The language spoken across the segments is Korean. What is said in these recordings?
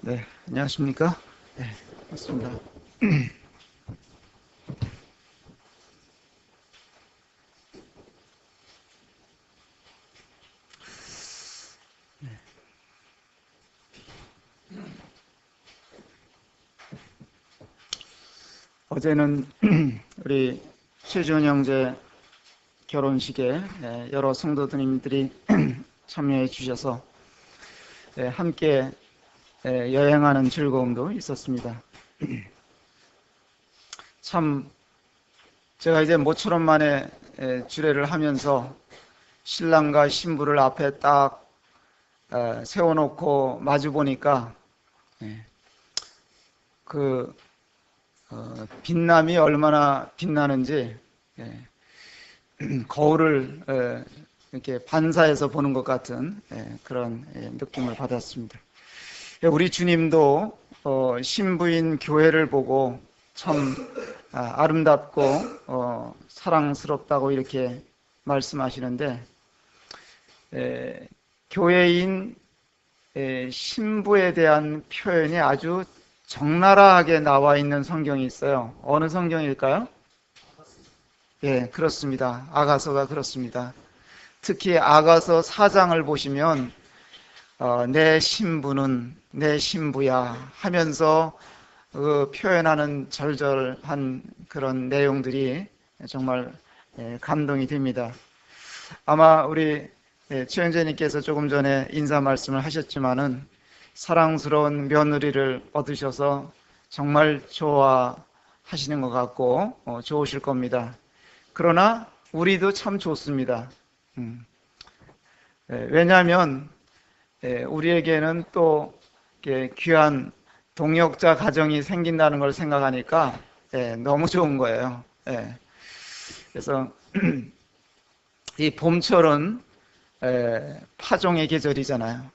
네, 안녕하십니까? 네, 맞습니다. 어제는 우리 최지원 형제 결혼식에 여러 성도님들이 참여해 주셔서 함께 여행하는 즐거움도 있었습니다. 참 제가 이제 모처럼 만에 주례를 하면서 신랑과 신부를 앞에 딱 세워놓고 마주 보니까 그 빛남이 얼마나 빛나는지 거울을 이렇게 반사해서 보는 것 같은 그런 느낌을 받았습니다. 우리 주님도 신부인 교회를 보고 참 아름답고 사랑스럽다고 이렇게 말씀하시는데, 교회인 신부에 대한 표현이 아주 적나라하게 나와 있는 성경이 있어요. 어느 성경일까요? 예, 그렇습니다. 아가서가 그렇습니다. 특히 아가서 4장을 보시면 내 신부는 내 신부야 하면서 표현하는 절절한 그런 내용들이 정말 감동이 됩니다. 아마 우리 최영재님께서 조금 전에 인사 말씀을 하셨지만은 사랑스러운 며느리를 얻으셔서 정말 좋아하시는 것 같고 좋으실 겁니다. 그러나 우리도 참 좋습니다. 왜냐하면 우리에게는 또 귀한 동역자 가정이 생긴다는 걸 생각하니까 너무 좋은 거예요. 그래서 이 봄철은 파종의 계절이잖아요.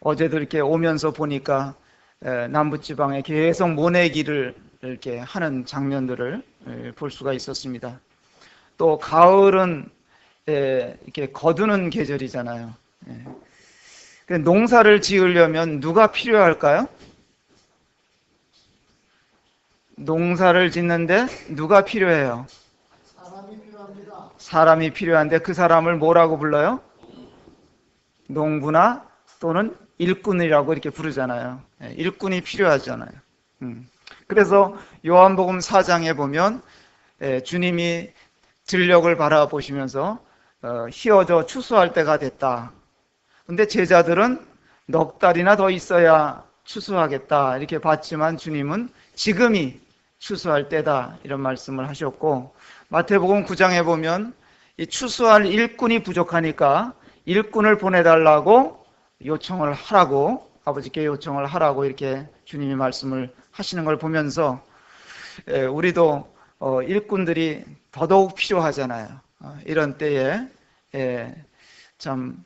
어제도 이렇게 오면서 보니까 남부지방에 계속 모내기를 이렇게 하는 장면들을 볼 수가 있었습니다. 또 가을은 이렇게 거두는 계절이잖아요. 농사를 지으려면 누가 필요할까요? 농사를 짓는데 누가 필요해요? 사람이 필요합니다. 사람이 필요한데 그 사람을 뭐라고 불러요? 농부나 또는 일꾼이라고 이렇게 부르잖아요. 일꾼이 필요하잖아요. 그래서 요한복음 4장에 보면 주님이 들녘을 바라보시면서 희어져 추수할 때가 됐다. 근데 제자들은 넉 달이나 더 있어야 추수하겠다 이렇게 봤지만 주님은 지금이 추수할 때다 이런 말씀을 하셨고, 마태복음 9장에 보면 이 추수할 일꾼이 부족하니까 일꾼을 보내달라고 요청을 하라고, 아버지께 요청을 하라고 이렇게 주님이 말씀을 하시는 걸 보면서 우리도 일꾼들이 더더욱 필요하잖아요. 이런 때에 참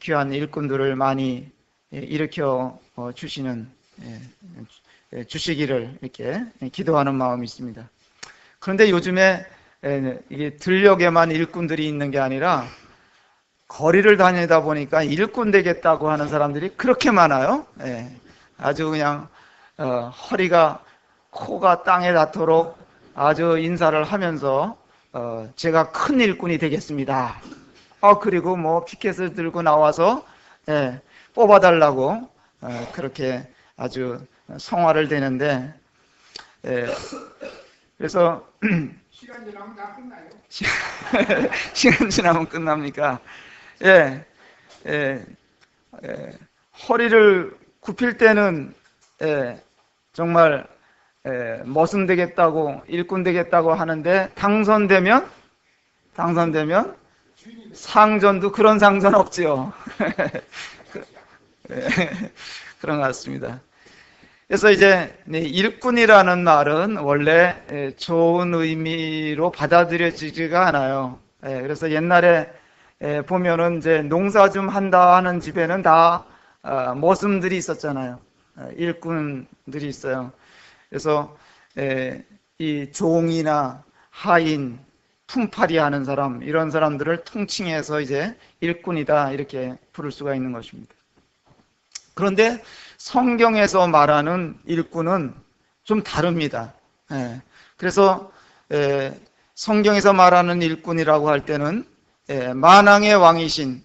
귀한 일꾼들을 많이 일으켜 주시는 주시기를 이렇게 기도하는 마음이 있습니다. 그런데 요즘에 이게 들녘에만 일꾼들이 있는 게 아니라 거리를 다니다 보니까 일꾼 되겠다고 하는 사람들이 그렇게 많아요. 아주 그냥 허리가 코가 땅에 닿도록 아주 인사를 하면서 제가 큰 일꾼이 되겠습니다. 그리고 뭐 피켓을 들고 나와서 뽑아달라고 그렇게 아주 성화를 대는데, 그래서 시간 지나면 다 끝나요. 시간 지나면 끝납니까? 허리를 굽힐 때는 정말 머슴 되겠다고 일꾼 되겠다고 하는데 당선되면 상전도 그런 상전 없지요. 그런 것 같습니다. 그래서 이제 일꾼이라는 말은 원래 좋은 의미로 받아들여지지가 않아요. 그래서 옛날에 보면은 이제 농사 좀 한다 하는 집에는 다 머슴들이 있었잖아요. 일꾼들이 있어요. 그래서 이 종이나 하인, 품팔이 하는 사람, 이런 사람들을 통칭해서 이제 일꾼이다 이렇게 부를 수가 있는 것입니다. 그런데 성경에서 말하는 일꾼은 좀 다릅니다. 예, 그래서 성경에서 말하는 일꾼이라고 할 때는 만왕의 왕이신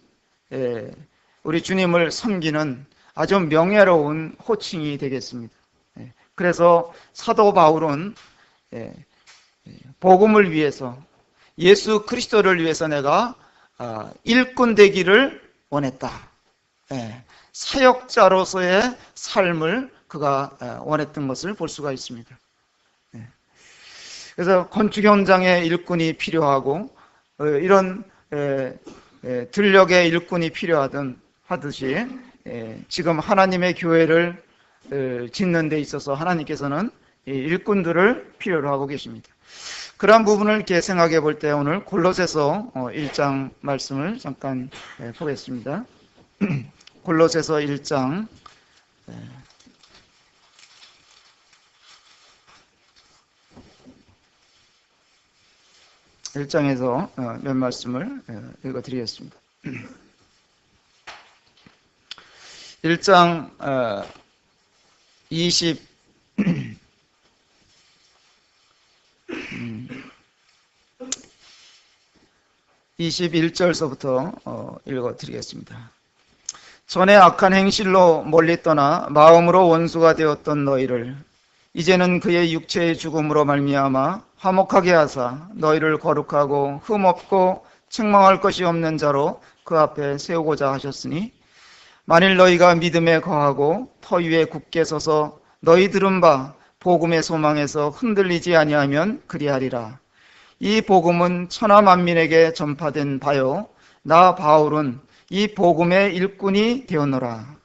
우리 주님을 섬기는 아주 명예로운 호칭이 되겠습니다. 그래서 사도 바울은 복음을 위해서, 예수 그리스도를 위해서 내가 일꾼 되기를 원했다. 사역자로서의 삶을 그가 원했던 것을 볼 수가 있습니다. 그래서 건축 현장에 일꾼이 필요하고 이런 들녘에 일꾼이 필요하듯이 지금 하나님의 교회를 짓는 데 있어서 하나님께서는 일꾼들을 필요로 하고 계십니다. 그런 부분을 이렇게 생각해 볼 때 오늘 골로새서 1장 말씀을 잠깐 보겠습니다. 골로새서 1장 1장에서 몇 말씀을 읽어드리겠습니다. 1장 21절서부터 읽어드리겠습니다. 전에 악한 행실로 멀리 떠나 마음으로 원수가 되었던 너희를 이제는 그의 육체의 죽음으로 말미암아 화목하게 하사 너희를 거룩하고 흠없고 책망할 것이 없는 자로 그 앞에 세우고자 하셨으니 만일 너희가 믿음에 거하고 터 위에 굳게 서서 너희 들은 바 복음의 소망에서 흔들리지 아니하면 그리하리라. 이 복음은 천하 만민에게 전파된 바요 나 바울은 이 복음의 일꾼이 되었노라.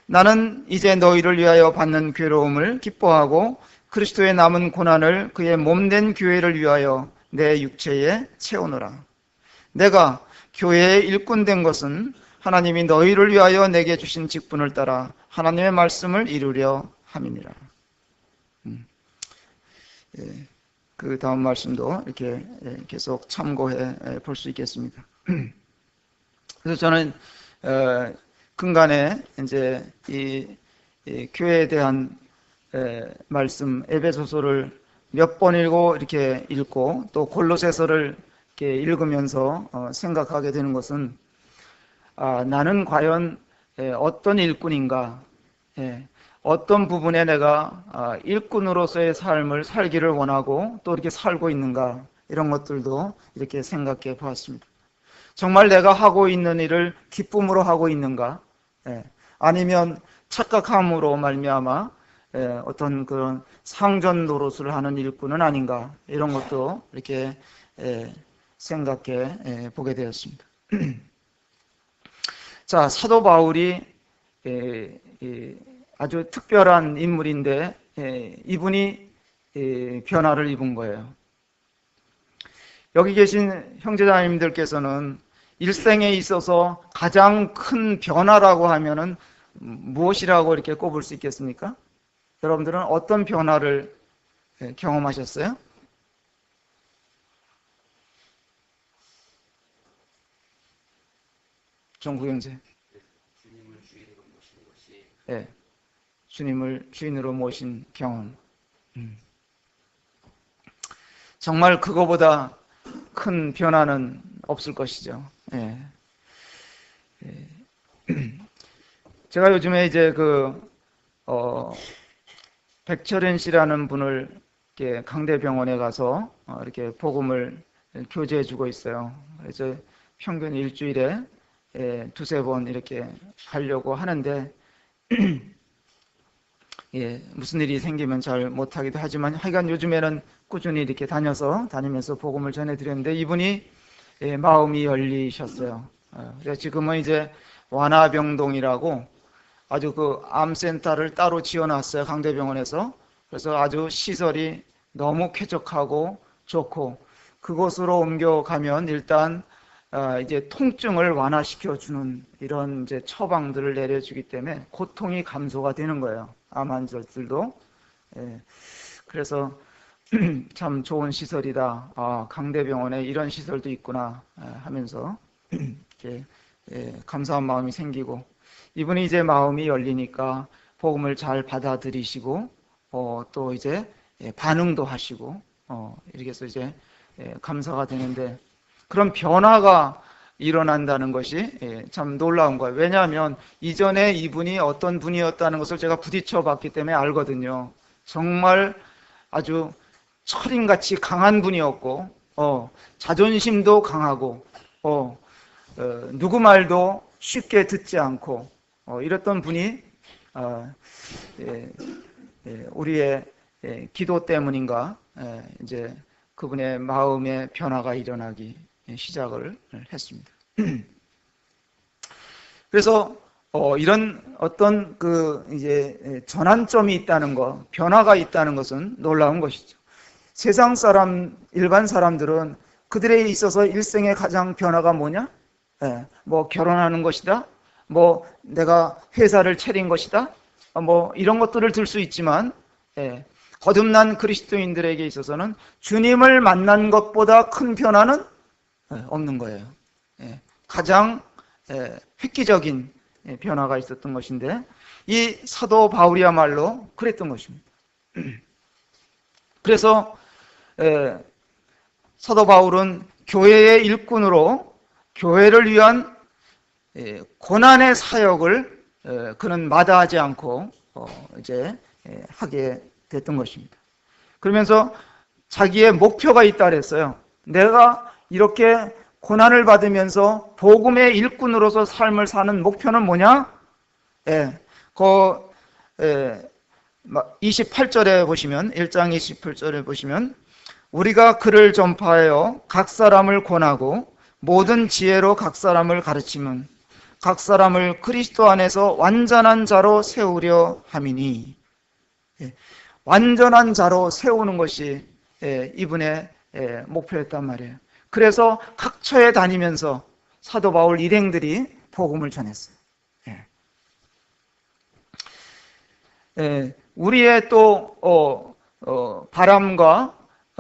나는 이제 너희를 위하여 받는 괴로움을 기뻐하고 그리스도의 남은 고난을 그의 몸된 교회를 위하여 내 육체에 채우노라. 내가 교회의 일꾼 된 것은 하나님이 너희를 위하여 내게 주신 직분을 따라 하나님의 말씀을 이루려 함이니라. 그 다음 말씀도 이렇게 계속 참고해 볼 수 있겠습니다. 그래서 저는 근간에 이제 이 교회에 대한 말씀 에베소서를 몇 번 이렇게 읽고 또 골로새서를 이렇게 읽으면서 생각하게 되는 것은 나는 과연 어떤 일꾼인가, 어떤 부분에 내가 일꾼으로서의 삶을 살기를 원하고 또 이렇게 살고 있는가, 이런 것들도 이렇게 생각해 보았습니다. 정말 내가 하고 있는 일을 기쁨으로 하고 있는가, 아니면 착각함으로 말미암아 어떤 그런 상전 노릇을 하는 일꾼은 아닌가, 이런 것도 이렇게 생각해 보게 되었습니다. 자, 사도 바울이 아주 특별한 인물인데 이분이 변화를 입은 거예요. 여기 계신 형제자매님들께서는 일생에 있어서 가장 큰 변화라고 하면은 무엇이라고 이렇게 꼽을 수 있겠습니까? 여러분들은 어떤 변화를 경험하셨어요? 정구 형제. 주님을 주인으로 모시는 것이 네, 주님을 주인으로 모신 경험. 정말 그거보다 큰 변화는 없을 것이죠. 제가 요즘에 이제 백철현 씨라는 분을 이렇게 강대병원에 가서 이렇게 복음을 교제해 주고 있어요. 그래서 평균 일주일에 두세 번 이렇게 가려고 하는데 무슨 일이 생기면 잘 못하기도 하지만 하여간 요즘에는 꾸준히 이렇게 다니면서 복음을 전해드렸는데 이분이 마음이 열리셨어요. 그래서 지금은 이제 완화병동이라고 아주 그 암센터를 따로 지어놨어요. 강대병원에서. 그래서 아주 시설이 너무 쾌적하고 좋고 그곳으로 옮겨가면 일단 이제 통증을 완화시켜주는 이런 이제 처방들을 내려주기 때문에 고통이 감소가 되는 거예요. 암 환자들도. 그래서 참 좋은 시설이다. 강대병원에 이런 시설도 있구나 하면서 이렇게 감사한 마음이 생기고 이분이 이제 마음이 열리니까 복음을 잘 받아들이시고 또 이제 반응도 하시고 이렇게 해서 이제 감사가 되는데, 그런 변화가 일어난다는 것이 참 놀라운 거예요. 왜냐하면 이전에 이분이 어떤 분이었다는 것을 제가 부딪혀 봤기 때문에 알거든요. 정말 아주 철인같이 강한 분이었고 자존심도 강하고 누구 말도 쉽게 듣지 않고 이랬던 분이 우리의 기도 때문인가 이제 그분의 마음의 변화가 일어나기 시작을 했습니다. 그래서 이런 어떤 이제 전환점이 있다는 것, 변화가 있다는 것은 놀라운 것이죠. 세상 사람, 일반 사람들은 그들에 있어서 일생의 가장 변화가 뭐냐? 뭐 결혼하는 것이다. 뭐 내가 회사를 차린 것이다. 뭐 이런 것들을 들 수 있지만 거듭난 그리스도인들에게 있어서는 주님을 만난 것보다 큰 변화는 없는 거예요. 가장 획기적인 변화가 있었던 것인데, 이 사도 바울이야말로 그랬던 것입니다. 그래서 사도 바울은 교회의 일꾼으로 교회를 위한 고난의 사역을 그는 마다하지 않고 이제 하게 됐던 것입니다. 그러면서 자기의 목표가 있다 그랬어요. 내가 이렇게 고난을 받으면서 복음의 일꾼으로서 삶을 사는 목표는 뭐냐? 28절에 보시면, 1장 28절에 보시면, 우리가 그를 전파하여 각 사람을 권하고 모든 지혜로 각 사람을 가르치면 각 사람을 그리스도 안에서 완전한 자로 세우려 함이니. 완전한 자로 세우는 것이 이분의 목표였단 말이에요. 그래서 각처에 다니면서 사도 바울 일행들이 복음을 전했어요. 우리의 또 바람과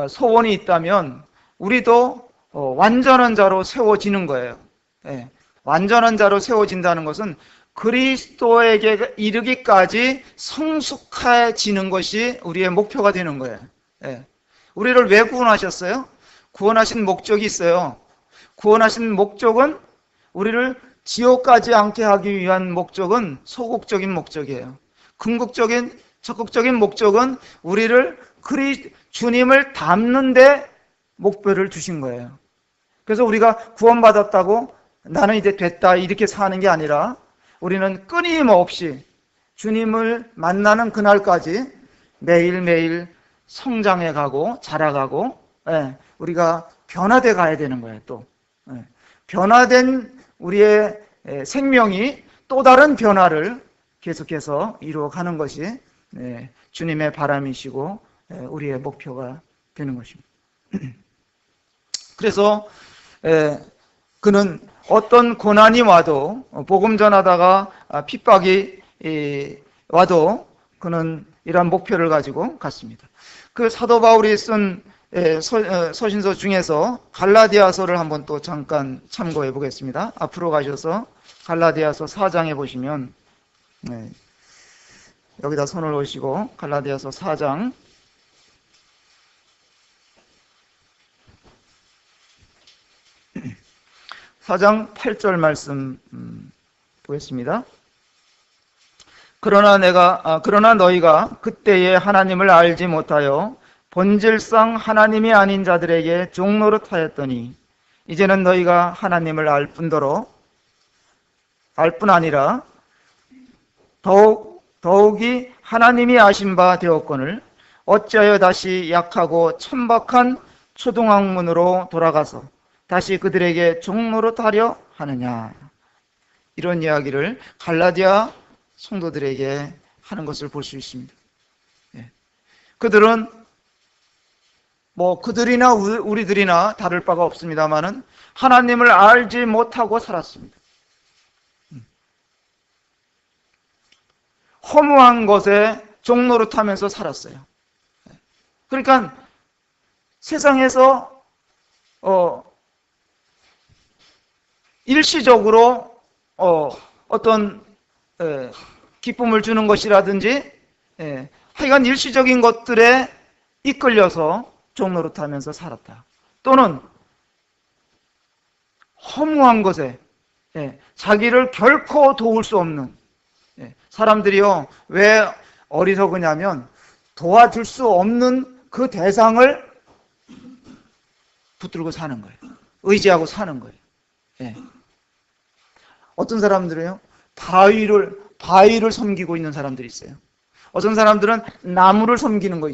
소원이 있다면 우리도 완전한 자로 세워지는 거예요. 완전한 자로 세워진다는 것은 그리스도에게 이르기까지 성숙해지는 것이 우리의 목표가 되는 거예요. 우리를 왜 구원하셨어요? 구원하신 목적이 있어요. 구원하신 목적은 우리를 지옥 가지 않게 하기 위한 목적은 소극적인 목적이에요. 궁극적인 적극적인 목적은 우리를 주님을 닮는 데 목표를 두신 거예요. 그래서 우리가 구원받았다고 나는 이제 됐다 이렇게 사는 게 아니라 우리는 끊임없이 주님을 만나는 그날까지 매일매일 성장해 가고 자라가고 우리가 변화돼 가야 되는 거예요. 또 변화된 우리의 생명이 또 다른 변화를 계속해서 이루어가는 것이 주님의 바람이시고 우리의 목표가 되는 것입니다. 그래서 그는 어떤 고난이 와도 복음 전하다가 핍박이 와도 그는 이러한 목표를 가지고 갔습니다. 그 사도 바울이 쓴 서신서 중에서 갈라디아서를 한번 또 잠깐 참고해 보겠습니다. 앞으로 가셔서 갈라디아서 4장에 보시면 여기다 손을 놓으시고 갈라디아서 4장 8절 말씀 보겠습니다. 그러나 너희가 그때에 하나님을 알지 못하여 본질상 하나님이 아닌 자들에게 종노릇하였더니 이제는 너희가 하나님을 알 뿐 아니라 더욱이 하나님이 아신 바 되었거늘 어찌하여 다시 약하고 천박한 초등학문으로 돌아가서 다시 그들에게 종노릇하려 하느냐. 이런 이야기를 갈라디아 성도들에게 하는 것을 볼 수 있습니다. 그들은 그들이나 우리들이나 다를 바가 없습니다만은 하나님을 알지 못하고 살았습니다. 허무한 것에 종노릇하면서 살았어요. 그러니까 세상에서 일시적으로 어떤 기쁨을 주는 것이라든지 하여간 일시적인 것들에 이끌려서 종노릇하면서 살았다. 또는 허무한 것에 자기를 결코 도울 수 없는 사람들이요, 왜 어리석으냐면 도와줄 수 없는 그 대상을 붙들고 사는 거예요. 의지하고 사는 거예요. 어떤 사람들은요, 바위를 섬기고 있는 사람들이 있어요. 어떤 사람들은 나무를 섬기고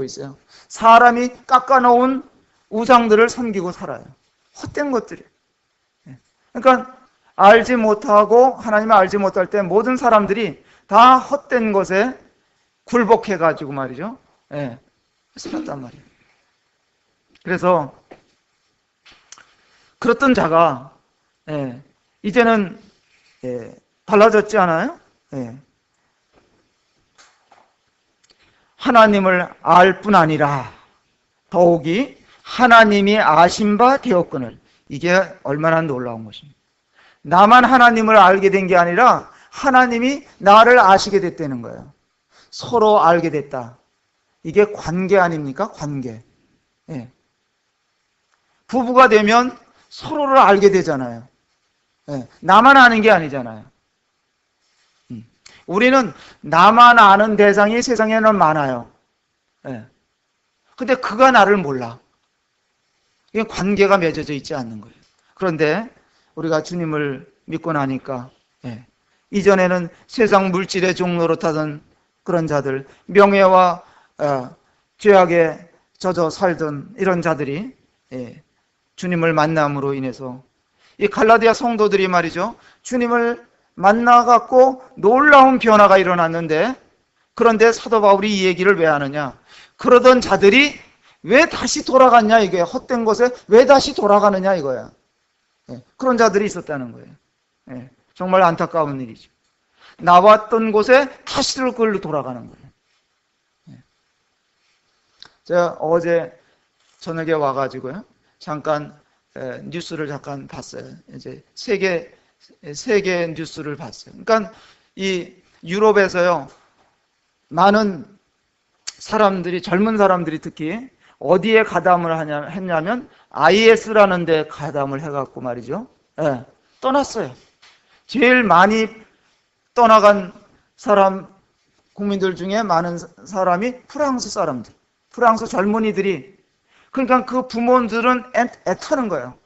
있어요. 사람이 깎아놓은 우상들을 섬기고 살아요. 헛된 것들이에요. 그러니까 알지 못하고 하나님을 알지 못할 때 모든 사람들이 다 헛된 것에 굴복해가지고 말이죠. 살았단 말이에요. 그래서 그렇던 자가 이제는 달라졌지 않아요? 하나님을 알 뿐 아니라 더욱이 하나님이 아신 바 되었거늘. 이게 얼마나 놀라운 것입니다. 나만 하나님을 알게 된 게 아니라 하나님이 나를 아시게 됐다는 거예요. 서로 알게 됐다. 이게 관계 아닙니까? 관계. 부부가 되면 서로를 알게 되잖아요. 나만 아는 게 아니잖아요. 우리는 나만 아는 대상이 세상에는 많아요. 근데 그가 나를 몰라. 이게 관계가 맺어져 있지 않는 거예요. 그런데 우리가 주님을 믿고 나니까 이전에는 세상 물질의 종노릇하던 그런 자들, 명예와 죄악에 젖어 살던 이런 자들이 주님을 만남으로 인해서 이 갈라디아 성도들이 말이죠, 주님을 만나갖고 놀라운 변화가 일어났는데, 그런데 사도 바울이 이 얘기를 왜 하느냐, 그러던 자들이 왜 다시 돌아갔냐, 이게 헛된 것에 왜 다시 돌아가느냐 이거야. 그런 자들이 있었다는 거예요. 정말 안타까운 일이죠. 나왔던 곳에 다시 그걸로 돌아가는 거예요. 제가 어제 저녁에 와가지고요, 잠깐 뉴스를 잠깐 봤어요. 이제 세계 뉴스를 봤어요. 그러니까 이 유럽에서요, 많은 사람들이, 젊은 사람들이 특히 어디에 가담을 했냐면 IS라는 데 가담을 해갖고 말이죠. 떠났어요. 제일 많이 떠나간 국민들 중에 많은 사람이 프랑스 사람들, 프랑스 젊은이들이. 그러니까 그 부모들은 애타는 거예요.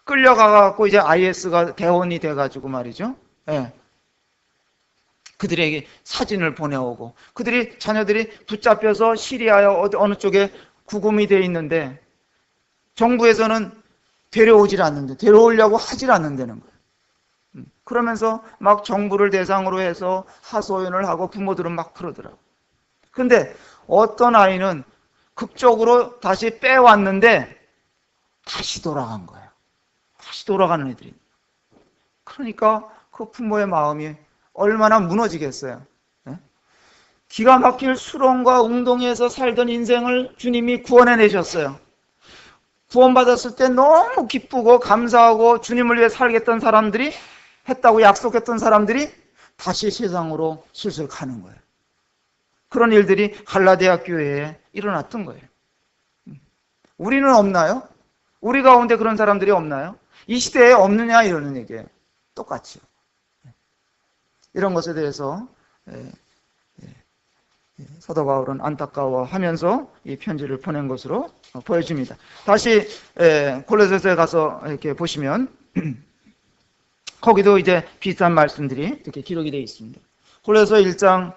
끌려가갖고 이제 IS가 대원이 돼가지고 말이죠. 그들에게 사진을 보내오고, 그들이, 자녀들이 붙잡혀서 시리아에 어느 쪽에 구금이 되어 있는데 정부에서는 데려오려고 하질 않는다는 거예요. 그러면서 막 정부를 대상으로 해서 하소연을 하고 부모들은 막 그러더라고요. 근데 어떤 아이는 극적으로 다시 빼왔는데 다시 돌아간 거예요. 다시 돌아가는 애들이. 그러니까 그 부모의 마음이 얼마나 무너지겠어요. 기가 막힐 수렁과 웅덩이에서 살던 인생을 주님이 구원해내셨어요. 구원받았을 때 너무 기쁘고 감사하고 주님을 위해 살겠던 사람들이, 했다고 약속했던 사람들이 다시 세상으로 슬슬 가는 거예요. 그런 일들이 갈라디아 교회에 일어났던 거예요. 우리는 없나요? 우리 가운데 그런 사람들이 없나요? 이 시대에 없느냐 이러는 얘기예요. 똑같이요. 이런 것에 대해서 사도 바울은 안타까워하면서 이 편지를 보낸 것으로 보여집니다. 다시 골로새서에 가서 이렇게 보시면 거기도 이제 비슷한 말씀들이 이렇게 기록이 되어 있습니다. 골로새 1장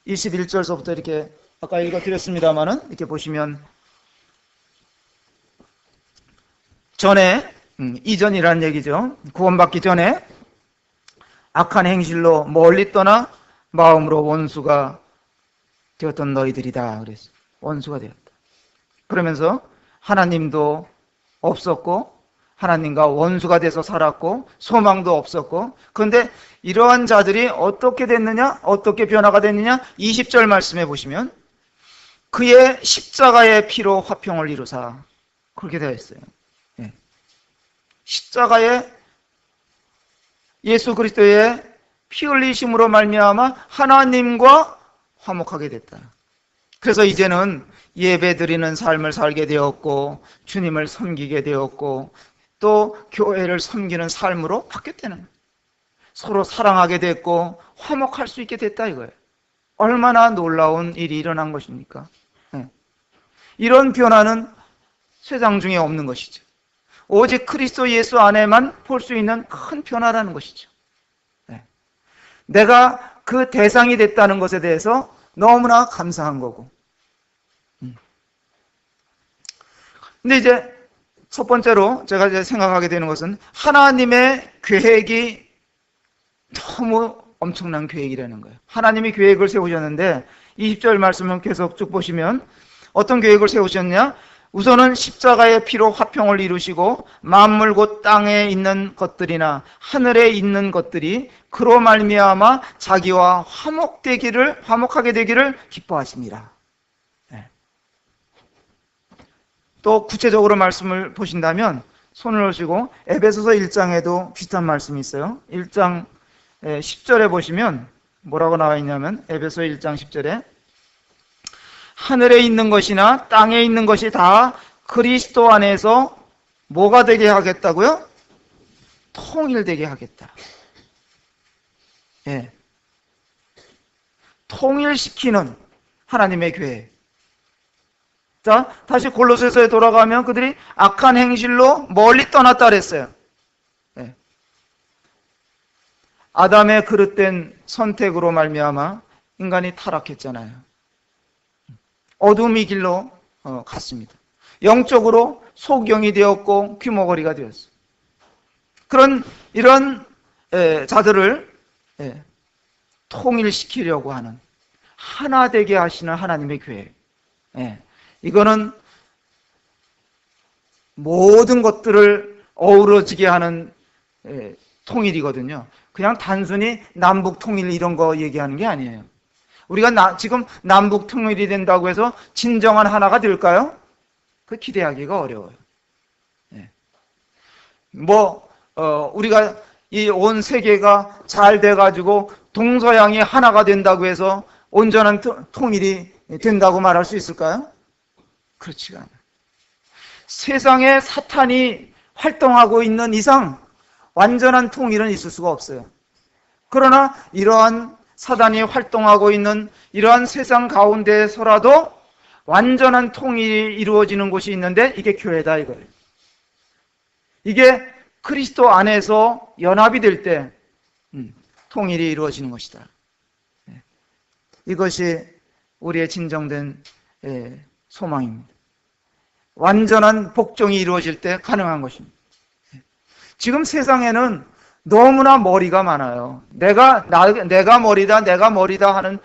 21절서부터 이렇게 아까 읽어드렸습니다만은 이렇게 보시면 전에 이전이라는 얘기죠. 구원받기 전에 악한 행실로 멀리 떠나 마음으로 원수가 되었던 너희들이다. 그랬어요. 원수가 되었다. 그러면서 하나님도 없었고 하나님과 원수가 돼서 살았고 소망도 없었고, 그런데 이러한 자들이 어떻게 됐느냐? 어떻게 변화가 됐느냐? 20절 말씀해 보시면 그의 십자가의 피로 화평을 이루사, 그렇게 되어 있어요. 십자가의 예수 그리스도의 피 흘리심으로 말미암아 하나님과 화목하게 됐다. 그래서 이제는 예배드리는 삶을 살게 되었고 주님을 섬기게 되었고 또 교회를 섬기는 삶으로 바뀌었다는 거예요. 서로 사랑하게 됐고 화목할 수 있게 됐다 이거예요. 얼마나 놀라운 일이 일어난 것입니까? 네. 이런 변화는 세상 중에 없는 것이죠. 오직 그리스도 예수 안에만 볼 수 있는 큰 변화라는 것이죠. 네. 내가 그 대상이 됐다는 것에 대해서 너무나 감사한 거고. 근데 이제 첫 번째로 제가 이제 생각하게 되는 것은 하나님의 계획이 너무 엄청난 계획이라는 거예요. 하나님이 계획을 세우셨는데 20절 말씀을 계속 쭉 보시면 어떤 계획을 세우셨냐? 우선은 십자가의 피로 화평을 이루시고 만물 곧 땅에 있는 것들이나 하늘에 있는 것들이 그로 말미암아 자기와 화목하게 되기를 기뻐하십니다. 네. 또 구체적으로 말씀을 보신다면 손을 놓으시고 에베소서 1장에도 비슷한 말씀이 있어요. 1장 10절에 보시면 뭐라고 나와 있냐면 에베소 1장 10절에 하늘에 있는 것이나 땅에 있는 것이 다 그리스도 안에서 뭐가 되게 하겠다고요? 통일되게 하겠다. 예. 통일시키는 하나님의 계획. 자, 다시 골로새서에 돌아가면 그들이 악한 행실로 멀리 떠났다 그랬어요. 예. 아담의 그릇된 선택으로 말미암아 인간이 타락했잖아요. 어둠의 길로 갔습니다. 영적으로 소경이 되었고 귀머거리가 되었어요. 이런 자들을 통일시키려고 하는 하나 되게 하시는 하나님의 계획. 이거는 모든 것들을 어우러지게 하는 통일이거든요. 그냥 단순히 남북 통일 이런 거 얘기하는 게 아니에요. 우리가 지금 남북 통일이 된다고 해서 진정한 하나가 될까요? 그 기대하기가 어려워요. 우리가 이 온 세계가 잘 돼가지고 동서양이 하나가 된다고 해서 온전한 통일이 된다고 말할 수 있을까요? 그렇지가 않아요. 세상에 사탄이 활동하고 있는 이상 완전한 통일은 있을 수가 없어요. 그러나 이러한 사단이 활동하고 있는 이러한 세상 가운데서라도 완전한 통일이 이루어지는 곳이 있는데 이게 교회다 이거예요. 이게 그리스도 안에서 연합이 될 때 통일이 이루어지는 것이다. 이것이 우리의 진정된 소망입니다. 완전한 복종이 이루어질 때 가능한 것입니다. 지금 세상에는 너무나 머리가 많아요. 내가 머리다 하는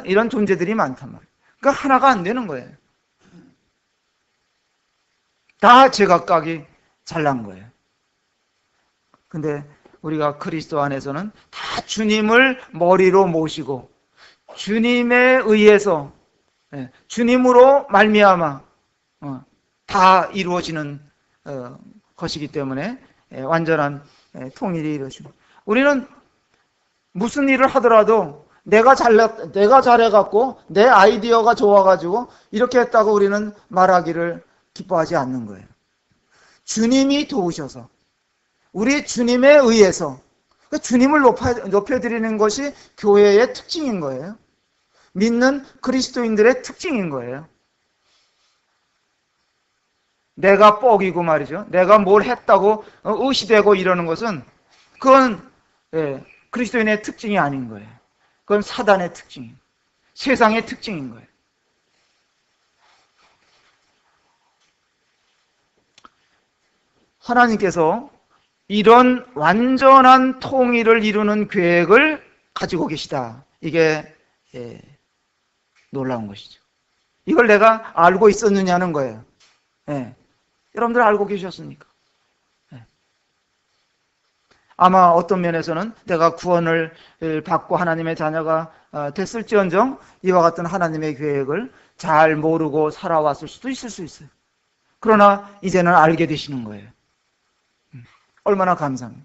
이런 존재들이 많단 말이에요. 그러니까 하나가 안 되는 거예요. 다 제각각이 잘난 거예요. 근데 우리가 그리스도 안에서는 다 주님을 머리로 모시고 주님에 의해서 주님으로 말미암아 다 이루어지는 것이기 때문에 완전한 통일이 이루어지고 우리는 무슨 일을 하더라도 내가 잘해갖고 내 아이디어가 좋아가지고 이렇게 했다고 우리는 말하기를 기뻐하지 않는 거예요. 주님이 도우셔서 우리 주님에 의해서 주님을 높여드리는 것이 교회의 특징인 거예요. 믿는 그리스도인들의 특징인 거예요. 내가 뻑이고 말이죠. 내가 뭘 했다고 의시되고 이러는 것은 그건 그리스도인의 특징이 아닌 거예요. 그건 사단의 특징이에요. 세상의 특징인 거예요. 하나님께서 이런 완전한 통일을 이루는 계획을 가지고 계시다. 이게 놀라운 것이죠. 이걸 내가 알고 있었느냐는 거예요. 여러분들 알고 계셨습니까? 아마 어떤 면에서는 내가 구원을 받고 하나님의 자녀가 됐을지언정 이와 같은 하나님의 계획을 잘 모르고 살아왔을 수도 있을 수 있어요. 그러나 이제는 알게 되시는 거예요. 얼마나 감사합니다.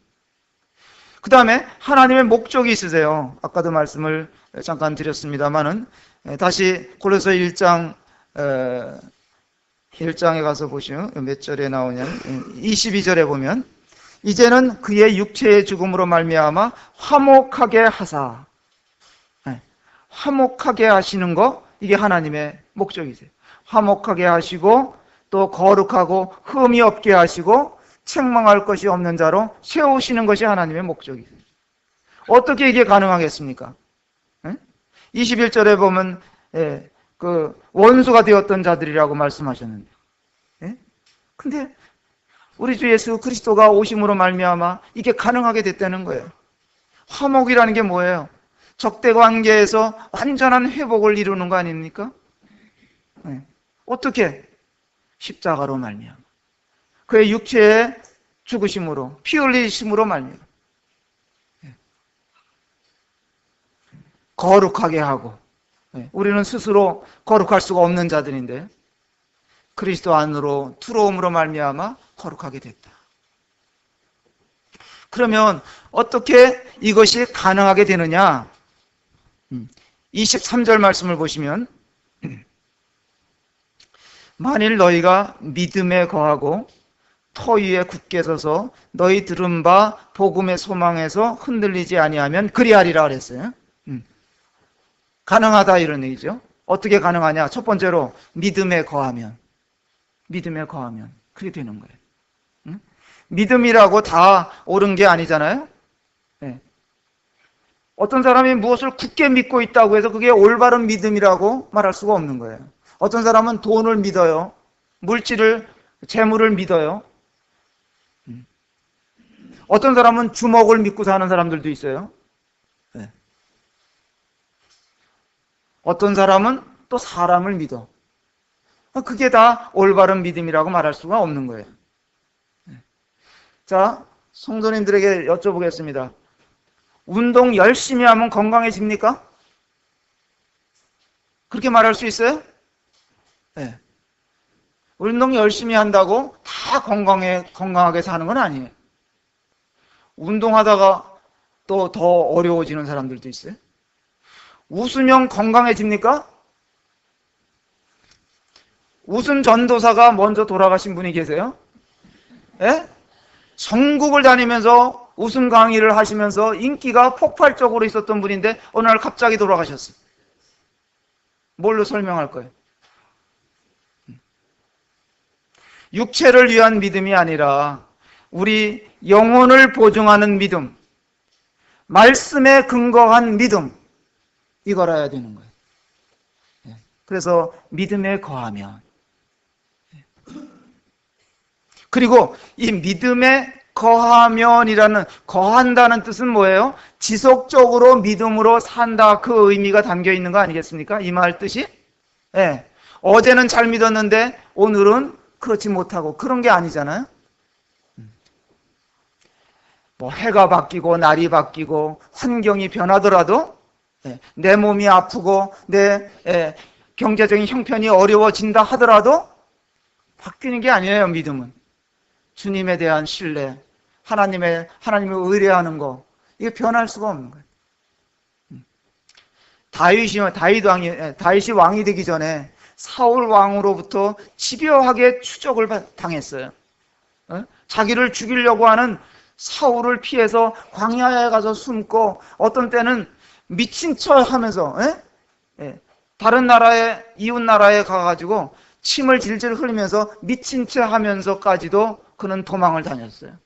그 다음에 하나님의 목적이 있으세요. 아까도 말씀을 잠깐 드렸습니다만은 다시 골로새 1장 1장에 가서 보시면 몇 절에 나오냐면 22절에 보면 이제는 그의 육체의 죽음으로 말미암아 화목하게 하사, 화목하게 하시는 거, 이게 하나님의 목적이세요. 화목하게 하시고 또 거룩하고 흠이 없게 하시고 책망할 것이 없는 자로 세우시는 것이 하나님의 목적이세요. 어떻게 이게 가능하겠습니까? 21절에 보면 그 원수가 되었던 자들이라고 말씀하셨는데, 근데 우리 주 예수 그리스도가 오심으로 말미암아 이게 가능하게 됐다는 거예요. 화목이라는 게 뭐예요? 적대 관계에서 완전한 회복을 이루는 거 아닙니까? 어떻게? 십자가로 말미암아 그의 육체의 죽으심으로, 피 흘리심으로 말미암아 거룩하게 하고, 우리는 스스로 거룩할 수가 없는 자들인데 그리스도 안으로 들어옴으로 말미암아 거룩하게 됐다. 그러면 어떻게 이것이 가능하게 되느냐? 23절 말씀을 보시면 만일 너희가 믿음에 거하고 터 위에 굳게 서서 너희 들은 바 복음의 소망에서 흔들리지 아니하면 그리하리라 그랬어요. 가능하다 이런 얘기죠. 어떻게 가능하냐? 첫 번째로 믿음에 거하면 그렇게 되는 거예요. 믿음이라고 다 옳은 게 아니잖아요. 어떤 사람이 무엇을 굳게 믿고 있다고 해서 그게 올바른 믿음이라고 말할 수가 없는 거예요. 어떤 사람은 돈을 믿어요. 물질을, 재물을 믿어요. 어떤 사람은 주먹을 믿고 사는 사람들도 있어요. 어떤 사람은 또 사람을 믿어. 그게 다 올바른 믿음이라고 말할 수가 없는 거예요. 자, 성도님들에게 여쭤보겠습니다. 운동 열심히 하면 건강해집니까? 그렇게 말할 수 있어요? 네. 운동 열심히 한다고 다 건강하게 사는 건 아니에요. 운동하다가 또 더 어려워지는 사람들도 있어요. 웃으면 건강해집니까? 웃음 전도사가 먼저 돌아가신 분이 계세요? 예? 전국을 다니면서 웃음 강의를 하시면서 인기가 폭발적으로 있었던 분인데 어느 날 갑자기 돌아가셨어요. 뭘로 설명할 거예요? 육체를 위한 믿음이 아니라 우리 영혼을 보증하는 믿음, 말씀에 근거한 믿음, 이걸 해야 되는 거예요. 그래서 믿음에 거하면, 그리고 이 믿음에 거하면이라는, 거한다는 뜻은 뭐예요? 지속적으로 믿음으로 산다, 그 의미가 담겨 있는 거 아니겠습니까? 이 말 뜻이? 어제는 잘 믿었는데 오늘은 그렇지 못하고, 그런 게 아니잖아요. 뭐 해가 바뀌고 날이 바뀌고 환경이 변하더라도 내 몸이 아프고 내 경제적인 형편이 어려워진다 하더라도 바뀌는 게 아니에요. 믿음은 주님에 대한 신뢰, 하나님을 의뢰하는 거, 이게 변할 수가 없는 거예요. 다윗이 왕이 되기 전에 사울 왕으로부터 집요하게 추적을 당했어요. 자기를 죽이려고 하는 사울을 피해서 광야에 가서 숨고, 어떤 때는 미친 척 하면서 다른 나라에, 이웃 나라에 가가지고 침을 질질 흘리면서 미친 척 하면서까지도 그는 도망을 다녔어요.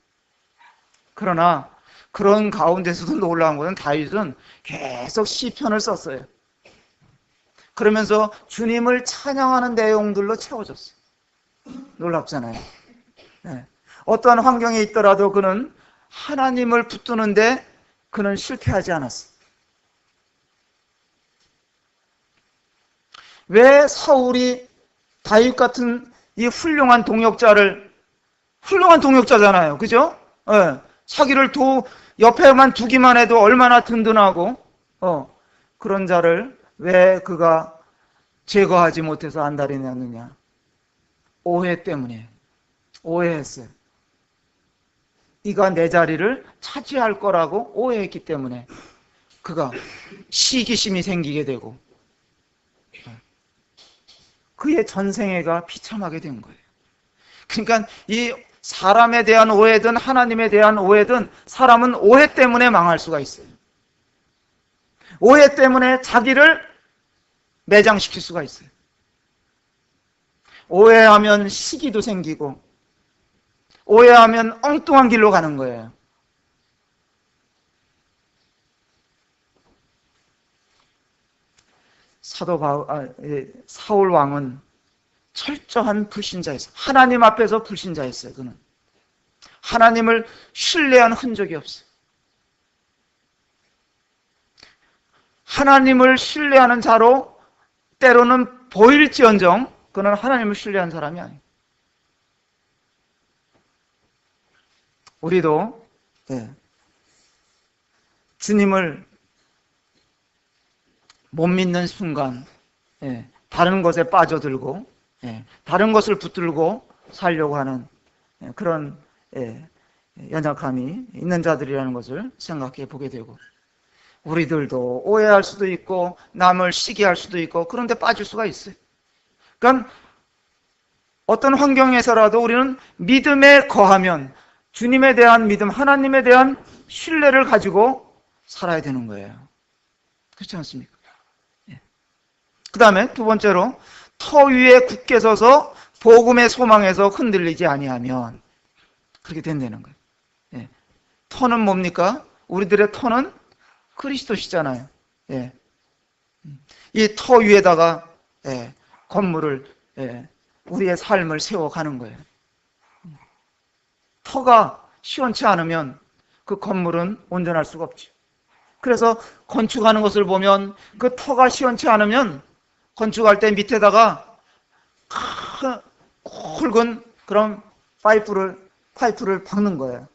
그러나 그런 가운데서도 놀라운 것은 다윗은 계속 시편을 썼어요. 그러면서 주님을 찬양하는 내용들로 채워졌어요. 놀랍잖아요. 어떠한 환경에 있더라도 그는 하나님을 붙드는데 그는 실패하지 않았어요. 왜 사울이 다윗 같은 이 훌륭한 동역자잖아요. 그죠? 자기를 옆에만 두기만 해도 얼마나 든든하고, 그런 자를 왜 그가 제거하지 못해서 안달이 났느냐? 오해 때문에. 오해했어요. 이가 내 자리를 차지할 거라고 오해했기 때문에 그가 시기심이 생기게 되고 그의 전생애가 비참하게 된 거예요. 그러니까 이 사람에 대한 오해든 하나님에 대한 오해든 사람은 오해 때문에 망할 수가 있어요. 오해 때문에 자기를 매장시킬 수가 있어요. 오해하면 시기도 생기고 오해하면 엉뚱한 길로 가는 거예요. 사울 왕은 철저한 불신자였어요. 하나님 앞에서 불신자였어요. 그는 하나님을 신뢰한 흔적이 없어요. 하나님을 신뢰하는 자로 때로는 보일지언정 그는 하나님을 신뢰한 사람이 아니에요. 우리도 주님을 못 믿는 순간 다른 것에 빠져들고 다른 것을 붙들고 살려고 하는 그런 연약함이 있는 자들이라는 것을 생각해 보게 되고 우리들도 오해할 수도 있고 남을 시기할 수도 있고 그런데 빠질 수가 있어요. 그러니까 어떤 환경에서라도 우리는 믿음에 거하면 주님에 대한 믿음, 하나님에 대한 신뢰를 가지고 살아야 되는 거예요. 그렇지 않습니까? 그 다음에 두 번째로 터 위에 굳게 서서 복음의 소망에서 흔들리지 아니하면 그렇게 된다는 거예요. 터는 뭡니까? 우리들의 터는 그리스도시잖아요. 이 터 위에다가 건물을 우리의 삶을 세워가는 거예요. 터가 시원치 않으면 그 건물은 온전할 수가 없죠. 그래서 건축하는 것을 보면 그 터가 시원치 않으면 건축할 때 밑에다가 굵은 그런 파이프를 박는 거예요.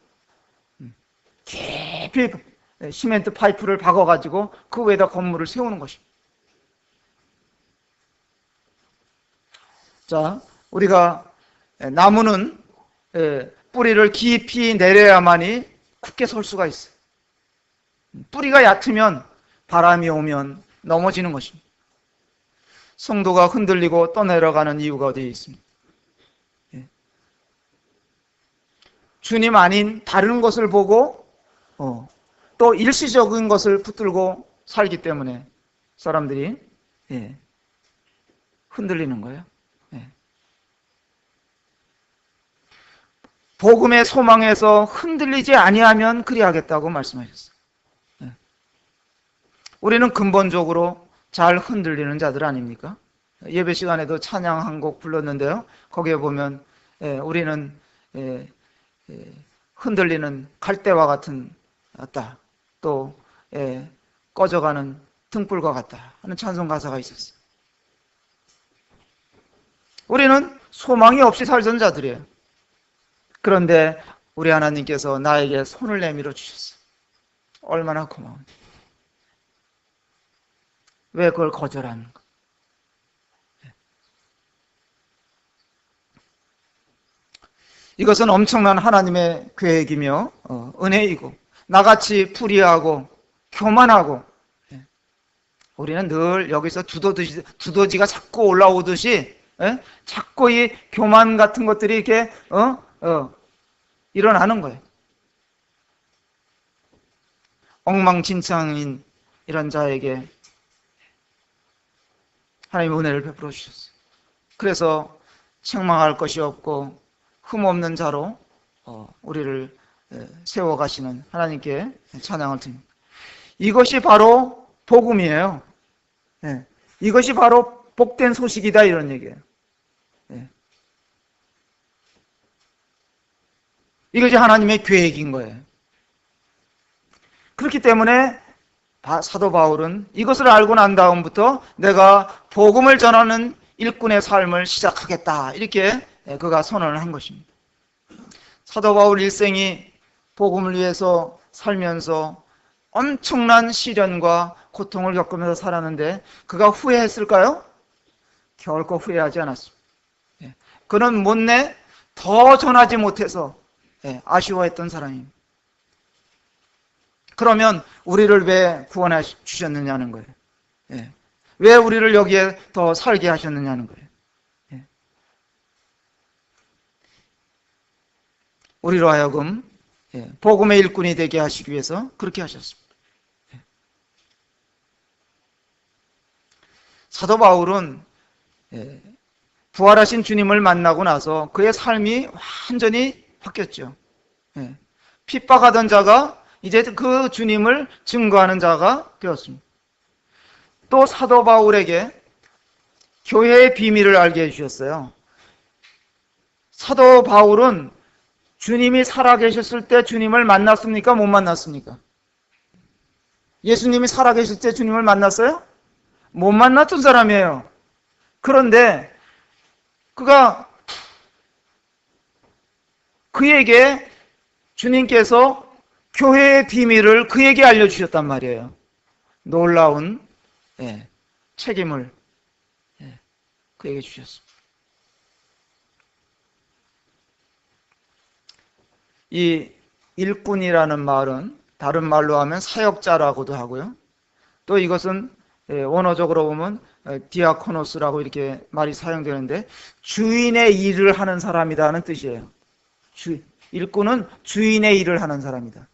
깊이 시멘트 파이프를 박아가지고 그 위에다 건물을 세우는 것입니다. 자, 우리가 나무는 뿌리를 깊이 내려야만이 굳게 설 수가 있어요. 뿌리가 얕으면 바람이 오면 넘어지는 것입니다. 성도가 흔들리고 떠내려가는 이유가 어디에 있습니까? 주님 아닌 다른 것을 보고 또 일시적인 것을 붙들고 살기 때문에 사람들이 흔들리는 거예요. 복음의 소망에서 흔들리지 아니하면 그리하겠다고 말씀하셨어요. 우리는 근본적으로 잘 흔들리는 자들 아닙니까? 예배 시간에도 찬양 한 곡 불렀는데요. 거기에 보면 우리는 흔들리는 갈대와 같은 같다. 또 꺼져가는 등불과 같다 하는 찬송 가사가 있었어요. 우리는 소망이 없이 살던 자들이에요. 그런데 우리 하나님께서 나에게 손을 내밀어 주셨어요. 얼마나 고마운지. 왜 그걸 거절하는가? 이것은 엄청난 하나님의 계획이며 은혜이고 나같이 불의하고 교만하고 우리는 늘 여기서 두더지가 자꾸 올라오듯이 자꾸 이 교만 같은 것들이 이렇게 일어나는 거예요. 엉망진창인 이런 자에게 하나님의 은혜를 베풀어 주셨어요. 그래서 책망할 것이 없고 흠없는 자로 우리를 세워가시는 하나님께 찬양을 드립니다. 이것이 바로 복음이에요. 이것이 바로 복된 소식이다 이런 얘기예요. 이것이 하나님의 계획인 거예요. 그렇기 때문에 사도 바울은 이것을 알고 난 다음부터 내가 복음을 전하는 일꾼의 삶을 시작하겠다 이렇게 그가 선언을 한 것입니다. 사도 바울 일생이 복음을 위해서 살면서 엄청난 시련과 고통을 겪으면서 살았는데 그가 후회했을까요? 결코 후회하지 않았습니다. 그는 못내 더 전하지 못해서 아쉬워했던 사람입니다. 그러면 우리를 왜 구원해 주셨느냐는 거예요. 왜 우리를 여기에 더 살게 하셨느냐는 거예요. 우리로 하여금 복음의 일꾼이 되게 하시기 위해서 그렇게 하셨습니다. 사도 바울은 부활하신 주님을 만나고 나서 그의 삶이 완전히 바뀌었죠. 핍박하던 자가 이제 그 주님을 증거하는 자가 되었습니다. 또 사도 바울에게 교회의 비밀을 알게 해주셨어요. 사도 바울은 주님이 살아계셨을 때 주님을 만났습니까? 못 만났습니까? 예수님이 살아계실 때 주님을 만났어요? 못 만났던 사람이에요. 그런데 그에게 주님께서 교회의 비밀을 그에게 알려주셨단 말이에요. 놀라운 책임을 그에게 주셨습니다. 이 일꾼이라는 말은 다른 말로 하면 사역자라고도 하고요. 또 이것은 원어적으로 보면 디아코노스라고 이렇게 말이 사용되는데 주인의 일을 하는 사람이라는 뜻이에요. 일꾼은 주인의 일을 하는 사람이다.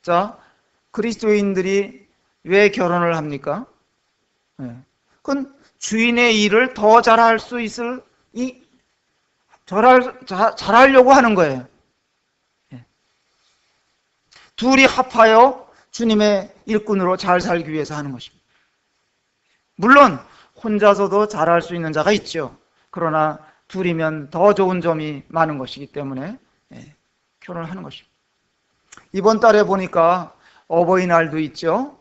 자, 그리스도인들이 왜 결혼을 합니까? 그건 주인의 일을 더 잘할 수 있을 잘하려고 하는 거예요. 둘이 합하여 주님의 일꾼으로 잘 살기 위해서 하는 것입니다. 물론 혼자서도 잘할 수 있는 자가 있죠. 그러나 둘이면 더 좋은 점이 많은 것이기 때문에 결혼을 하는 것입니다. 이번 달에 보니까 어버이날도 있죠.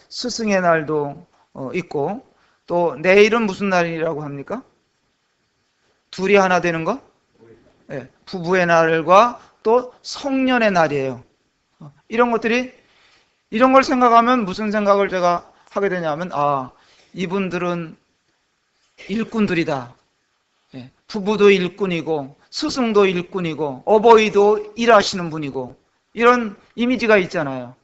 스승의 날도 있고, 또 내일은 무슨 날이라고 합니까? 둘이 하나 되는 거? 부부의 날과 또 성년의 날이에요. 이런 걸 생각하면 무슨 생각을 제가 하게 되냐면, 이분들은 일꾼들이다. 부부도 일꾼이고, 스승도 일꾼이고, 어버이도 일하시는 분이고, 이런 이미지가 있잖아요.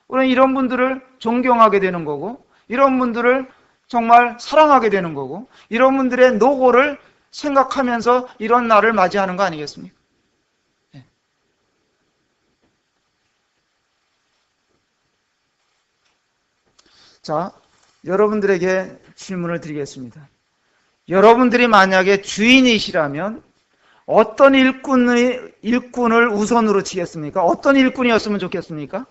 우리는 이런 분들을 존경하게 되는 거고, 이런 분들을 정말 사랑하게 되는 거고, 이런 분들의 노고를 생각하면서 이런 날을 맞이하는 거 아니겠습니까? 자, 여러분들에게 질문을 드리겠습니다. 여러분들이 만약에 주인이시라면 어떤 일꾼을 우선으로 치겠습니까? 어떤 일꾼이었으면 좋겠습니까?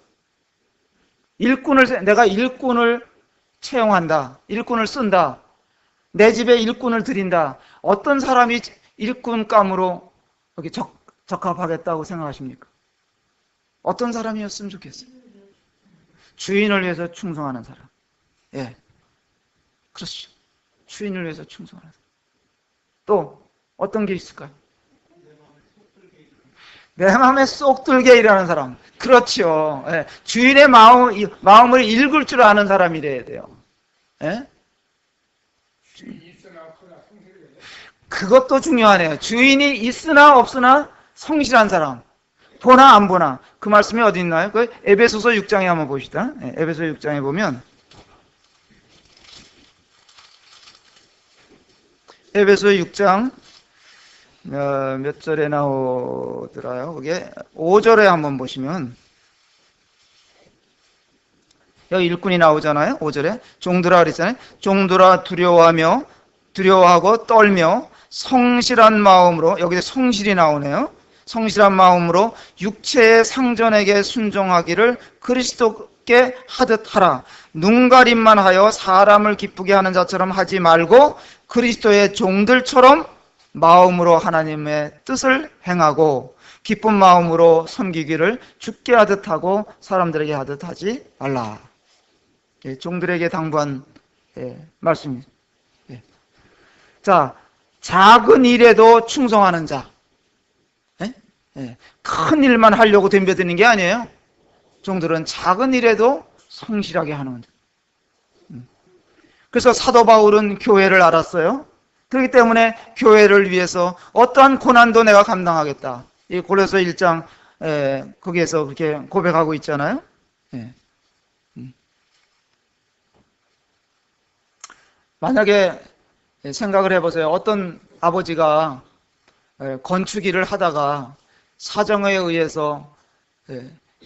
내가 일꾼을 채용한다. 일꾼을 쓴다. 내 집에 일꾼을 들인다. 어떤 사람이 일꾼감으로 여기 적합하겠다고 생각하십니까? 어떤 사람이었으면 좋겠어요? 주인을 위해서 충성하는 사람. 그렇죠. 주인을 위해서 충성하는 사람. 또 어떤 게 있을까요? 내 마음에 쏙 들게 일하는 사람. 그렇죠. 주인의 마음을 읽을 줄 아는 사람이래야 돼요. 그것도 중요하네요. 주인이 있으나 없으나 성실한 사람. 보나 안 보나. 그 말씀이 어디 있나요? 그 에베소서 6장에 한번 보시다. 에베소 6장에 보면 에베소 6장 몇 절에 나오더라요? 그게 5절에 한번 보시면 여기 일꾼이 나오잖아요. 5절에 종들아 그랬잖아요. 종들아 두려워하고 떨며 성실한 마음으로, 여기서 성실이 나오네요. 성실한 마음으로 육체의 상전에게 순종하기를 그리스도께 하듯 하라. 눈가림만 하여 사람을 기쁘게 하는 자처럼 하지 말고 그리스도의 종들처럼 마음으로 하나님의 뜻을 행하고 기쁜 마음으로 섬기기를 주께 하듯 하고 사람들에게 하듯 하지 말라. 종들에게 당부한 말씀입니다. 자, 작은 일에도 충성하는 자. 큰 일만 하려고 덤벼드는 게 아니에요. 종들은 작은 일에도 성실하게 하는 거죠. 그래서 사도 바울은 교회를 알았어요. 그렇기 때문에 교회를 위해서 어떠한 고난도 내가 감당하겠다. 이 고린도서 1장 거기에서 그렇게 고백하고 있잖아요. 예. 만약에 생각을 해보세요. 어떤 아버지가 건축 일을 하다가 사정에 의해서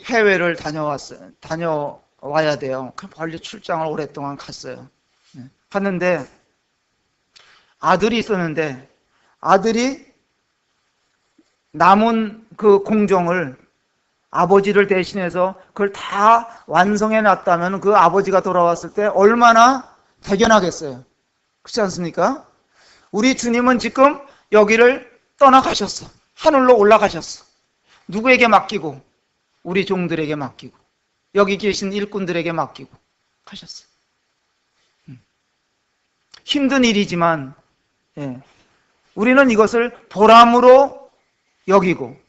해외를 다녀와야 돼요. 그럼 멀리 출장을 오랫동안 갔어요. 갔는데 아들이 있었는데 아들이 남은 그 공정을 아버지를 대신해서 그걸 다 완성해 놨다면 그 아버지가 돌아왔을 때 얼마나 대견하겠어요. 그렇지 않습니까? 우리 주님은 지금 여기를 떠나가셨어. 하늘로 올라가셨어. 누구에게 맡기고? 우리 종들에게 맡기고 여기 계신 일꾼들에게 맡기고 가셨어요. 힘든 일이지만 우리는 이것을 보람으로 여기고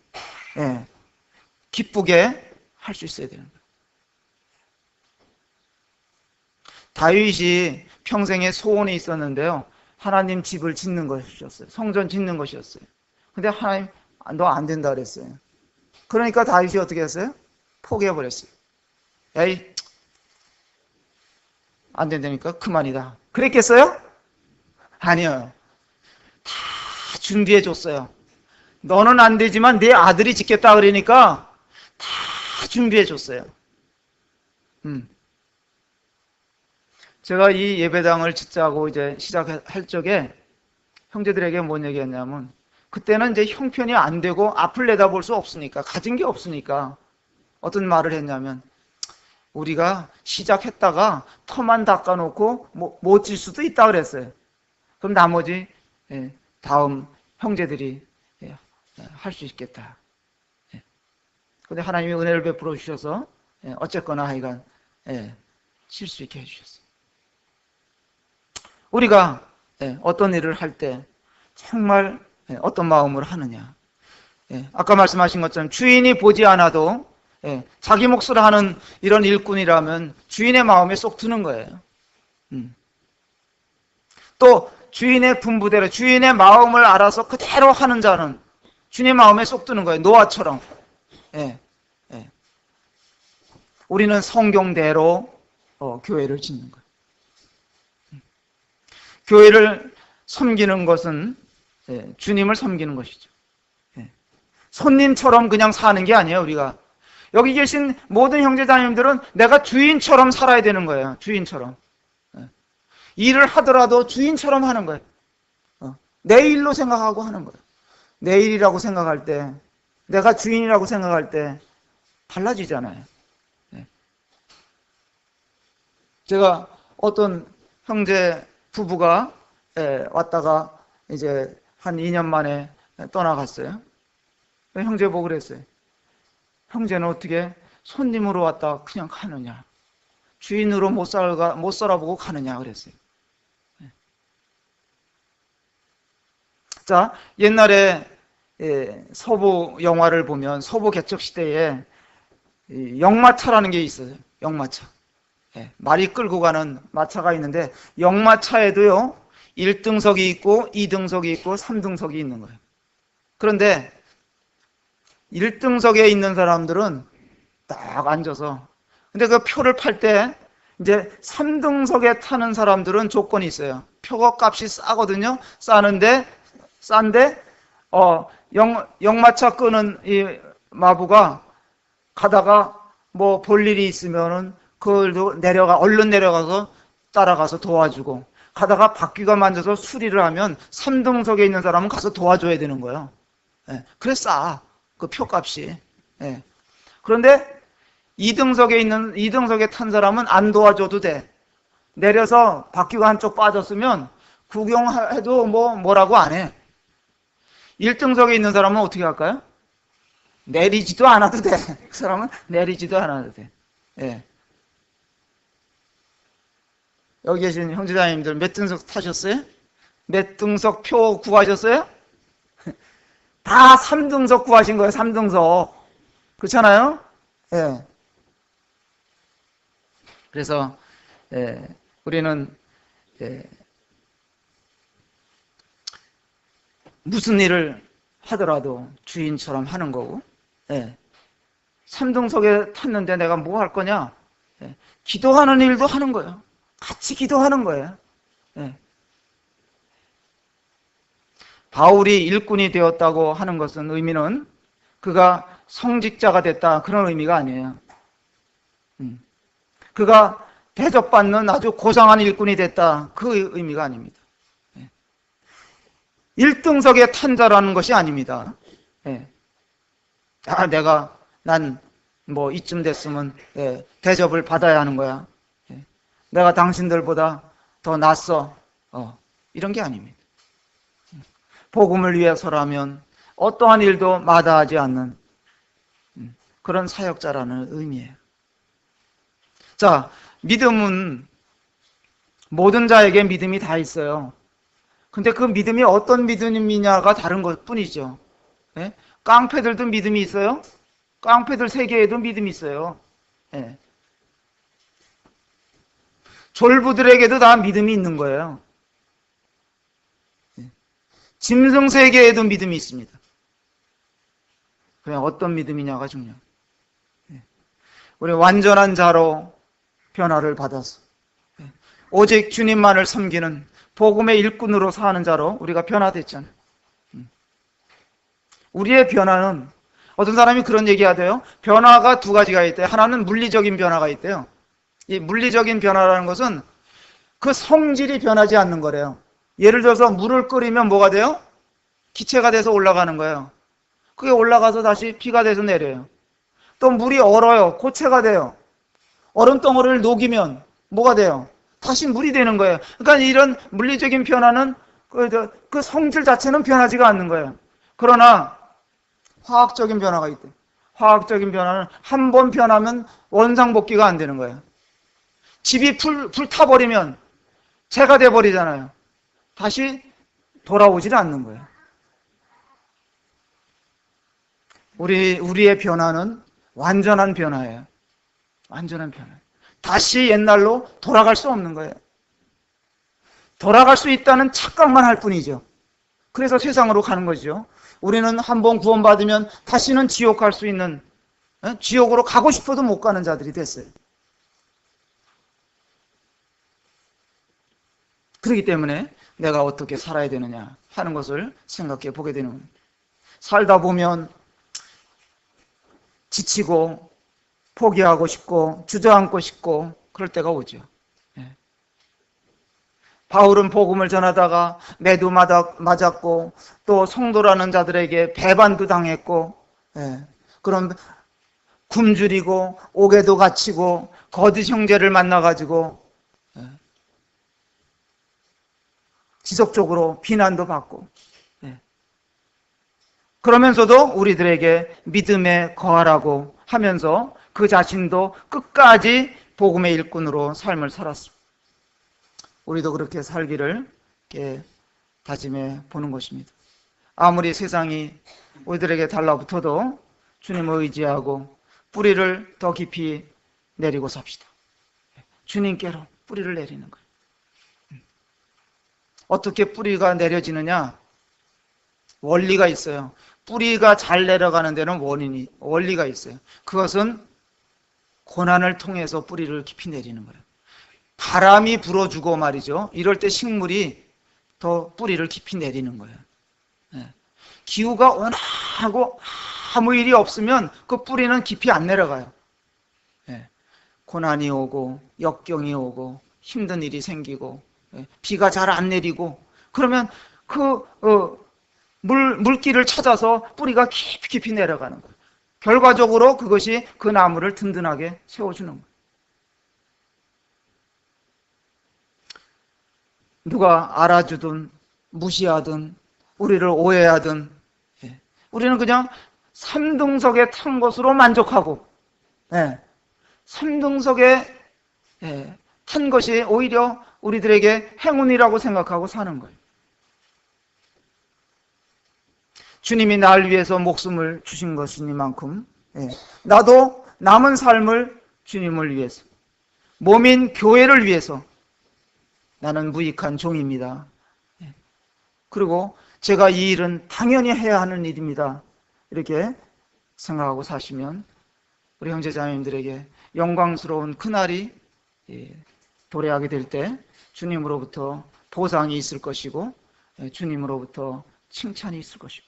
기쁘게 할 수 있어야 되는 거예요. 다윗이 평생에 소원이 있었는데요. 하나님 집을 짓는 것이었어요. 성전 짓는 것이었어요. 근데 하나님 너 안 된다 그랬어요. 그러니까 다윗이 어떻게 했어요? 포기해버렸어요. 에이 안 된다니까 그만이다. 그랬겠어요? 아니요. 다 준비해 줬어요. 너는 안 되지만 내 아들이 짓겠다 그러니까 다 준비해 줬어요. 제가 이 예배당을 짓자고 이제 시작할 적에 형제들에게 뭔 얘기했냐면 그때는 이제 형편이 안 되고 앞을 내다볼 수 없으니까 가진 게 없으니까 어떤 말을 했냐면 우리가 시작했다가 터만 닦아놓고 못 질 수도 있다 그랬어요. 그럼 나머지 다음 형제들이 할 수 있겠다. 근데 하나님이 은혜를 베풀어 주셔서 어쨌거나 하여간 칠 수 있게 해주셨어요. 우리가 어떤 일을 할 때 정말 어떤 마음으로 하느냐. 아까 말씀하신 것처럼 주인이 보지 않아도 자기 몫을 하는 이런 일꾼이라면 주인의 마음에 쏙 드는 거예요. 또 주인의 분부대로 주인의 마음을 알아서 그대로 하는 자는 주님의 마음에 쏙 드는 거예요. 노아처럼. 우리는 성경대로 교회를 짓는 거예요. 교회를 섬기는 것은 주님을 섬기는 것이죠. 손님처럼 그냥 사는 게 아니에요. 우리가 여기 계신 모든 형제자매님들은 내가 주인처럼 살아야 되는 거예요. 주인처럼. 일을 하더라도 주인처럼 하는 거예요. 내 일로 생각하고 하는 거예요. 내 일이라고 생각할 때, 내가 주인이라고 생각할 때 달라지잖아요. 제가 어떤 형제 부부가 왔다가 이제 한 2년 만에 떠나갔어요. 형제 보고 그랬어요. 형제는 어떻게 손님으로 왔다 그냥 가느냐? 주인으로 못 살아보고 가느냐 그랬어요. 자, 옛날에 서부 영화를 보면 서부 개척 시대에 역마차라는 게 있어요. 역마차. 말이 끌고 가는 마차가 있는데 역마차에도요 1등석이 있고 2등석이 있고 3등석이 있는 거예요. 그런데 1등석에 있는 사람들은 딱 앉아서 근데 그 표를 팔 때 이제 3등석에 타는 사람들은 조건이 있어요. 표가 값이 싸거든요. 싼데 역마차 끄는 이 마부가 가다가 뭐 볼 일이 있으면은 그걸 얼른 내려가서 따라가서 도와주고 가다가 바퀴가 만져서 수리를 하면 3등석에 있는 사람은 가서 도와줘야 되는 거예요. 그래 싸. 그 표값이. 그런데 2등석에 탄 사람은 안 도와줘도 돼. 내려서 바퀴가 한쪽 빠졌으면 구경해도 뭐라고 안 해. 1등석에 있는 사람은 어떻게 할까요? 내리지도 않아도 돼. 그 사람은 내리지도 않아도 돼. 여기 계신 형제자매님들 몇 등석 타셨어요? 몇 등석 표 구하셨어요? 다 3등석 구하신 거예요. 3등석. 그렇잖아요? 그래서 우리는 무슨 일을 하더라도 주인처럼 하는 거고, 예. 3등석에 탔는데 내가 뭐 할 거냐? 예. 기도하는 일도 하는 거예요. 같이 기도하는 거예요. 예. 바울이 일꾼이 되었다고 하는 것은 의미는 그가 성직자가 됐다 그런 의미가 아니에요. 그가 대접받는 아주 고상한 일꾼이 됐다 그 의미가 아닙니다. 1등석에 탄 자라는 것이 아닙니다. 난 뭐 이쯤 됐으면 대접을 받아야 하는 거야. 내가 당신들보다 더 낫어. 이런 게 아닙니다. 복음을 위해서라면 어떠한 일도 마다하지 않는 그런 사역자라는 의미예요. 자, 믿음은 모든 자에게 믿음이 다 있어요. 근데 그 믿음이 어떤 믿음이냐가 다른 것 뿐이죠. 깡패들도 믿음이 있어요. 깡패들 세계에도 믿음이 있어요. 졸부들에게도 다 믿음이 있는 거예요. 짐승 세계에도 믿음이 있습니다. 그냥 어떤 믿음이냐가 중요해요. 우리 완전한 자로 변화를 받아서 오직 주님만을 섬기는 복음의 일꾼으로 사는 자로 우리가 변화됐잖아요. 우리의 변화는 어떤 사람이 그런 얘기하대요. 변화가 두 가지가 있대요. 하나는 물리적인 변화가 있대요. 이 물리적인 변화라는 것은 그 성질이 변하지 않는 거래요. 예를 들어서 물을 끓이면 뭐가 돼요? 기체가 돼서 올라가는 거예요. 그게 올라가서 다시 피가 돼서 내려요. 또 물이 얼어요. 고체가 돼요. 얼음 덩어리를 녹이면 뭐가 돼요? 다시 물이 되는 거예요. 그러니까 이런 물리적인 변화는 그 성질 자체는 변하지가 않는 거예요. 그러나 화학적인 변화가 있대요. 화학적인 변화는 한 번 변하면 원상복귀가 안 되는 거예요. 집이 불타버리면 재가 돼버리잖아요. 다시 돌아오질 않는 거예요. 우리의 변화는 완전한 변화예요. 완전한 변화. 다시 옛날로 돌아갈 수 없는 거예요. 돌아갈 수 있다는 착각만 할 뿐이죠. 그래서 세상으로 가는 거죠. 우리는 한번 구원받으면 다시는 지옥 갈 수 있는, 지옥으로 가고 싶어도 못 가는 자들이 됐어요. 그렇기 때문에 내가 어떻게 살아야 되느냐 하는 것을 생각해 보게 되는 겁니다. 살다 보면 지치고 포기하고 싶고 주저앉고 싶고 그럴 때가 오죠. 바울은 복음을 전하다가 매도 맞았고 또 성도라는 자들에게 배반도 당했고 그런 굶주리고 옥에도 갇히고 거짓 형제를 만나가지고 지속적으로 비난도 받고 그러면서도 우리들에게 믿음에 거하라고 하면서 그 자신도 끝까지 복음의 일꾼으로 삶을 살았습니다. 우리도 그렇게 살기를 다짐해 보는 것입니다. 아무리 세상이 우리들에게 달라붙어도 주님을 의지하고 뿌리를 더 깊이 내리고 삽시다. 주님께로 뿌리를 내리는 거예요. 어떻게 뿌리가 내려지느냐? 원리가 있어요. 뿌리가 잘 내려가는 데는 원리가 있어요. 그것은 고난을 통해서 뿌리를 깊이 내리는 거예요. 바람이 불어주고 말이죠. 이럴 때 식물이 더 뿌리를 깊이 내리는 거예요. 기후가 온화하고 아무 일이 없으면 그 뿌리는 깊이 안 내려가요. 고난이 오고 역경이 오고 힘든 일이 생기고 비가 잘 안 내리고 그러면 그 물길을 찾아서 뿌리가 깊이 내려가는 거예요. 결과적으로 그것이 그 나무를 든든하게 세워주는 거예요. 누가 알아주든 무시하든 우리를 오해하든 우리는 그냥 3등석에 탄 것으로 만족하고 3등석에 탄 것이 오히려 우리들에게 행운이라고 생각하고 사는 거예요. 주님이 날 위해서 목숨을 주신 것이니만큼 나도 남은 삶을 주님을 위해서 몸인 교회를 위해서 나는 무익한 종입니다. 그리고 제가 이 일은 당연히 해야 하는 일입니다. 이렇게 생각하고 사시면 우리 형제자매님들에게 영광스러운 그날이 도래하게 될 때 주님으로부터 보상이 있을 것이고 주님으로부터 칭찬이 있을 것이고.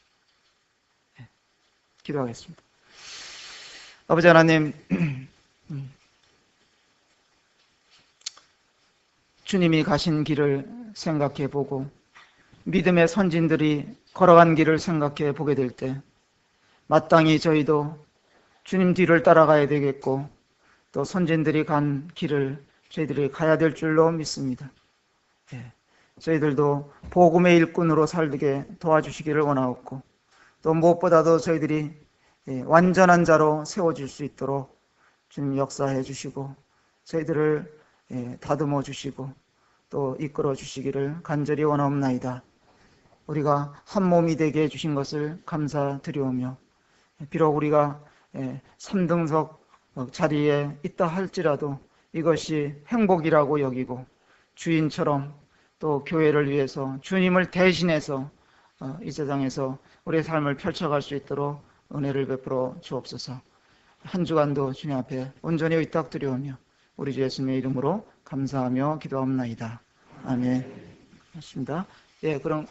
기도하겠습니다. 아버지 하나님, 주님이 가신 길을 생각해 보고 믿음의 선진들이 걸어간 길을 생각해 보게 될 때 마땅히 저희도 주님 뒤를 따라가야 되겠고 또 선진들이 간 길을 저희들이 가야 될 줄로 믿습니다. 저희들도 복음의 일꾼으로 살게 도와주시기를 원하옵고 또 무엇보다도 저희들이 완전한 자로 세워질 수 있도록 주님 역사해 주시고 저희들을 다듬어 주시고 또 이끌어 주시기를 간절히 원하옵나이다. 우리가 한 몸이 되게 해주신 것을 감사드리오며 비록 우리가 3등석 자리에 있다 할지라도 이것이 행복이라고 여기고 주인처럼 또 교회를 위해서 주님을 대신해서 이 세상에서 우리의 삶을 펼쳐갈 수 있도록 은혜를 베풀어 주옵소서. 한 주간도 주님 앞에 온전히 의탁드리오며 우리 주 예수님의 이름으로 감사하며 기도합나이다. 아멘. 맞습니다. 그럼